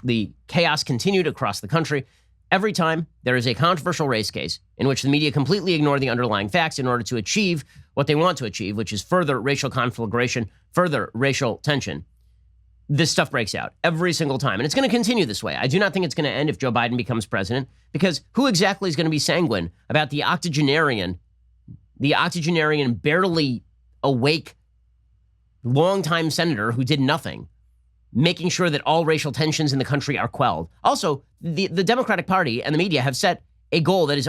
the chaos continued across the country. Every time there is a controversial race case in which the media completely ignore the underlying facts in order to achieve what they want to achieve, which is further racial conflagration, further racial tension, this stuff breaks out every single time. And it's going to continue this way. I do not think it's going to end if Joe Biden becomes president, because who exactly is going to be sanguine about the octogenarian, barely awake, longtime senator who did nothing, making sure that all racial tensions in the country are quelled? Also, the Democratic Party and the media have set a goal that is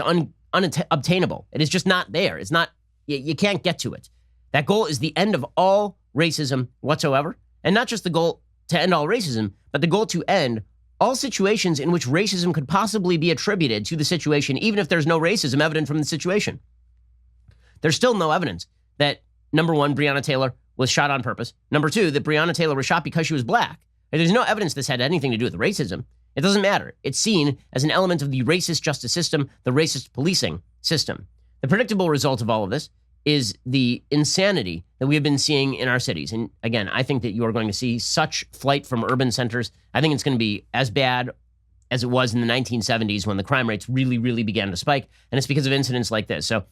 unobtainable. It is just not there. It's not, you can't get to it. That goal is the end of all racism whatsoever. And not just the goal to end all racism, but the goal to end all situations in which racism could possibly be attributed to the situation, even if there's no racism evident from the situation. There's still no evidence that, number one, Breonna Taylor was shot on purpose. Number two, that Breonna Taylor was shot because she was black. And there's no evidence this had anything to do with racism. It doesn't matter. It's seen as an element of the racist justice system, the racist policing system. The predictable result of all of this is the insanity that we have been seeing in our cities. And again, I think that you are going to see such flight from urban centers. I think it's going to be as bad as it was in the 1970s when the crime rates really, really began to spike. And it's because of incidents like this. So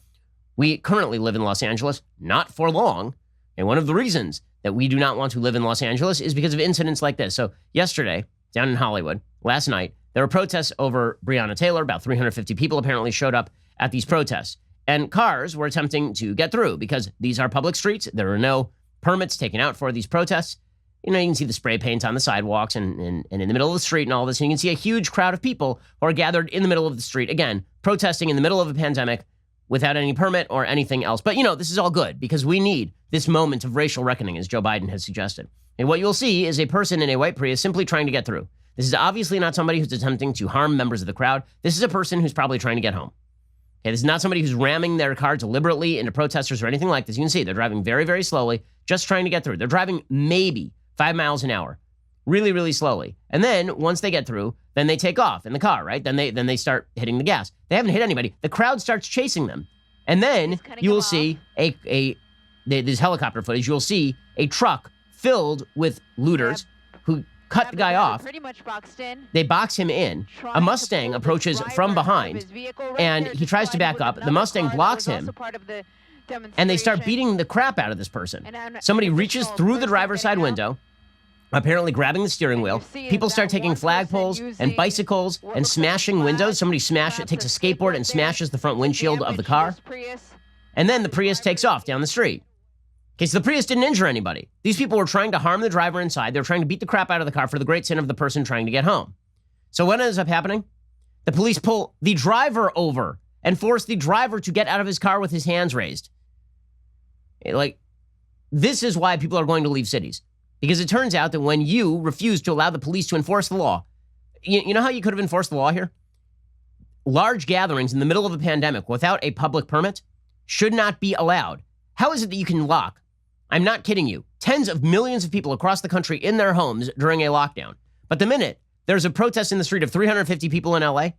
we currently live in Los Angeles, not for long. And one of the reasons that we do not want to live in Los Angeles is because of incidents like this. So yesterday, down in Hollywood, last night, there were protests over Breonna Taylor. About 350 people apparently showed up at these protests. And cars were attempting to get through because these are public streets. There are no permits taken out for these protests. You know, you can see the spray paint on the sidewalks and in the middle of the street and all this. And you can see a huge crowd of people who are gathered in the middle of the street, again, protesting in the middle of a pandemic without any permit or anything else. But, you know, this is all good because we need this moment of racial reckoning, as Joe Biden has suggested. And what you'll see is a person in a white Prius simply trying to get through. This is obviously not somebody who's attempting to harm members of the crowd. This is a person who's probably trying to get home. Okay, this is not somebody who's ramming their car deliberately into protesters or anything like this. You can see they're driving very, very slowly, just trying to get through. They're driving maybe 5 miles an hour, really, really slowly. And then once they get through, then they take off in the car, right? Then they start hitting the gas. They haven't hit anybody. The crowd starts chasing them. And then you will see this helicopter footage. You'll see a truck filled with looters who cut the guy off. Pretty much boxed in. They box him in. A Mustang approaches from behind, and he tries to back up. The Mustang blocks him, and they start beating the crap out of this person. Somebody reaches through the driver's side window, apparently grabbing the steering wheel. People start taking flagpoles and bicycles and smashing windows. Somebody takes a skateboard and smashes the front windshield of the car. And then the Prius takes off down the street. Okay, so the Prius didn't injure anybody. These people were trying to harm the driver inside. They were trying to beat the crap out of the car for the great sin of the person trying to get home. So what ends up happening? The police pull the driver over and force the driver to get out of his car with his hands raised. Like, this is why people are going to leave cities. Because it turns out that when you refuse to allow the police to enforce the law, you know how you could have enforced the law here? Large gatherings in the middle of a pandemic without a public permit should not be allowed. How is it that you can lock, I'm not kidding you, tens of millions of people across the country in their homes during a lockdown? But the minute there's a protest in the street of 350 people in LA,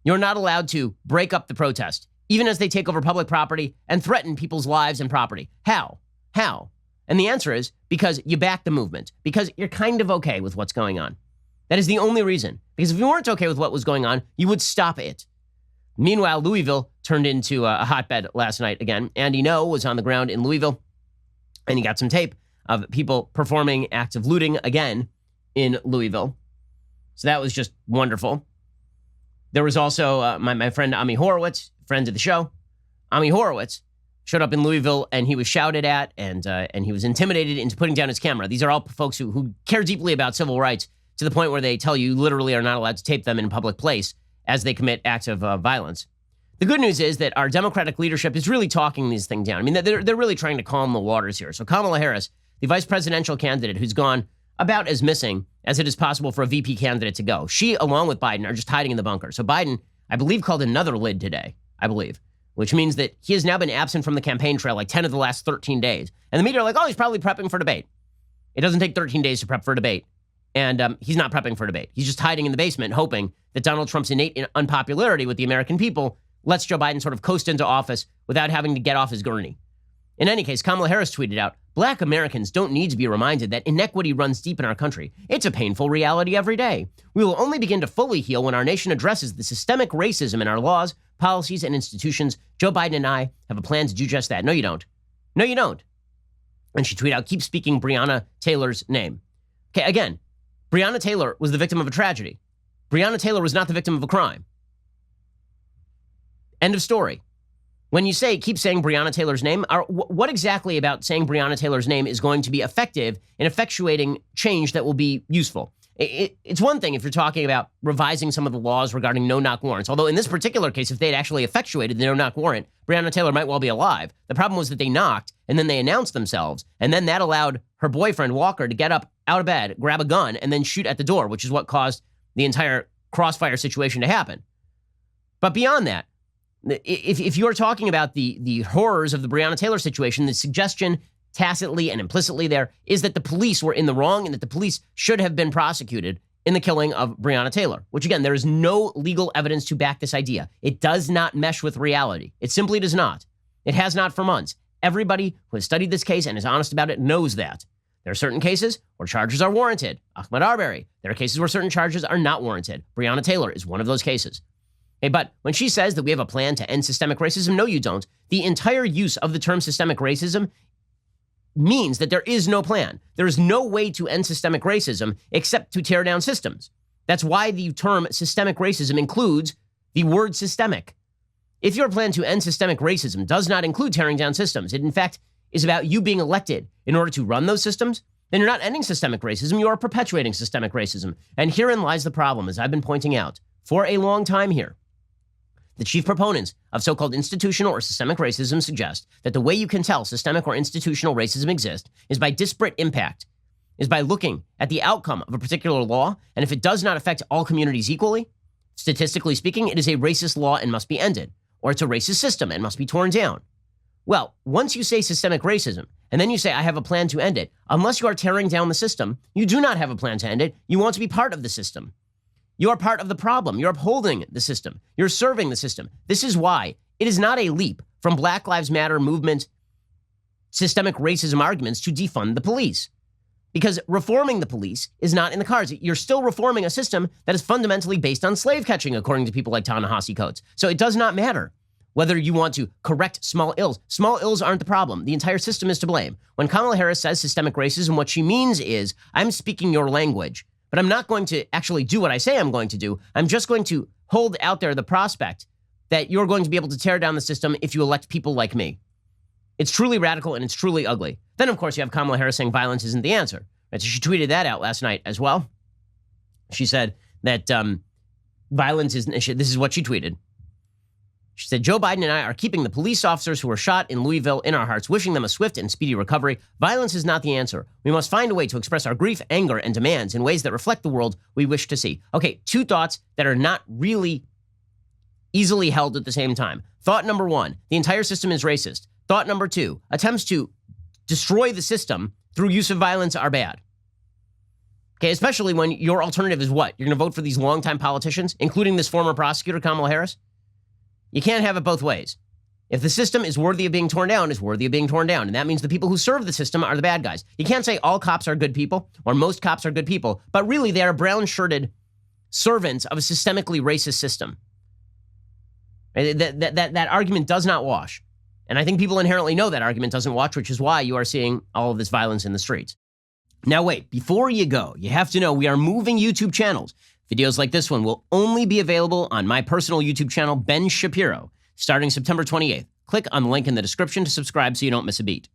you're not allowed to break up the protest, even as they take over public property and threaten people's lives and property. How? And the answer is because you back the movement, because you're kind of okay with what's going on. That is the only reason. Because if you weren't okay with what was going on, you would stop it. Meanwhile, Louisville turned into a hotbed last night again. Andy Ngo was on the ground in Louisville, and he got some tape of people performing acts of looting again in Louisville. So that was just wonderful. There was also my friend Ami Horowitz, friend of the show. Ami Horowitz showed up in Louisville, and he was shouted at, and he was intimidated into putting down his camera. These are all folks who care deeply about civil rights to the point where they tell you literally are not allowed to tape them in a public place as they commit acts of violence. The good news is that our Democratic leadership is really talking these things down. I mean, they're really trying to calm the waters here. So Kamala Harris, the vice presidential candidate who's gone about as missing as it is possible for a VP candidate to go, she, along with Biden, are just hiding in the bunker. So Biden, I believe, called another lid today, which means that he has now been absent from the campaign trail like 10 of the last 13 days. And the media are like, oh, he's probably prepping for debate. It doesn't take 13 days to prep for a debate. And he's not prepping for debate. He's just hiding in the basement, hoping that Donald Trump's innate unpopularity with the American people lets Joe Biden sort of coast into office without having to get off his gurney. In any case, Kamala Harris tweeted out, Black Americans don't need to be reminded that inequity runs deep in our country. It's a painful reality every day. We will only begin to fully heal when our nation addresses the systemic racism in our laws, policies, and institutions. Joe Biden and I have a plan to do just that. No, you don't. No, you don't. And she tweeted out, keep speaking Breonna Taylor's name. Okay, again, Breonna Taylor was the victim of a tragedy. Breonna Taylor was not the victim of a crime. End of story. When you say, keep saying Breonna Taylor's name, what exactly about saying Breonna Taylor's name is going to be effective in effectuating change that will be useful? It's one thing if you're talking about revising some of the laws regarding no-knock warrants, although in this particular case, if they'd actually effectuated the no-knock warrant, Breonna Taylor might well be alive. The problem was that they knocked, and then they announced themselves, and then that allowed her boyfriend, Walker, to get up out of bed, grab a gun, and then shoot at the door, which is what caused the entire crossfire situation to happen. But beyond that, if you're talking about the horrors of the Breonna Taylor situation, the suggestion tacitly and implicitly there is that the police were in the wrong and that the police should have been prosecuted in the killing of Breonna Taylor, which again, there is no legal evidence to back this idea. It does not mesh with reality. It simply does not. It has not for months. Everybody who has studied this case and is honest about it knows that. There are certain cases where charges are warranted. Ahmaud Arbery. There are cases where certain charges are not warranted. Breonna Taylor is one of those cases. Hey, but when she says that we have a plan to end systemic racism, no, you don't. The entire use of the term systemic racism means that there is no plan. There is no way to end systemic racism except to tear down systems. That's why the term systemic racism includes the word systemic. If your plan to end systemic racism does not include tearing down systems, it in fact is about you being elected in order to run those systems, then you're not ending systemic racism, you are perpetuating systemic racism. And herein lies the problem, as I've been pointing out for a long time here. The chief proponents of so-called institutional or systemic racism suggest that the way you can tell systemic or institutional racism exists is by disparate impact, is by looking at the outcome of a particular law, and if it does not affect all communities equally, statistically speaking, it is a racist law and must be ended, or it's a racist system and must be torn down. Well, once you say systemic racism, and then you say, I have a plan to end it, unless you are tearing down the system, you do not have a plan to end it. You want to be part of the system. You are part of the problem. You're upholding the system. You're serving the system. This is why it is not a leap from Black Lives Matter movement, systemic racism arguments to defund the police. Because reforming the police is not in the cards. You're still reforming a system that is fundamentally based on slave catching, according to people like Ta-Nehisi Coates. So it does not matter whether you want to correct small ills. Small ills aren't the problem. The entire system is to blame. When Kamala Harris says systemic racism, what she means is, I'm speaking your language, but I'm not going to actually do what I say I'm going to do. I'm just going to hold out there the prospect that you're going to be able to tear down the system if you elect people like me. It's truly radical and it's truly ugly. Then, of course, you have Kamala Harris saying violence isn't the answer. Right? So she tweeted that out last night as well. She said that violence isn't, this is what she tweeted. She said, Joe Biden and I are keeping the police officers who were shot in Louisville in our hearts, wishing them a swift and speedy recovery. Violence is not the answer. We must find a way to express our grief, anger, and demands in ways that reflect the world we wish to see. Okay, two thoughts that are not really easily held at the same time. Thought number one, the entire system is racist. Thought number two, attempts to destroy the system through use of violence are bad. Okay, especially when your alternative is what? You're going to vote for these longtime politicians, including this former prosecutor, Kamala Harris? You can't have it both ways. If the system is worthy of being torn down, it's worthy of being torn down. And that means the people who serve the system are the bad guys. You can't say all cops are good people or most cops are good people, but really they are brown-shirted servants of a systemically racist system. That argument does not wash. And I think people inherently know that argument doesn't wash, which is why you are seeing all of this violence in the streets. Now wait, before you go, you have to know we are moving YouTube channels. Videos like this one will only be available on my personal YouTube channel, Ben Shapiro, starting September 28th. Click on the link in the description to subscribe so you don't miss a beat.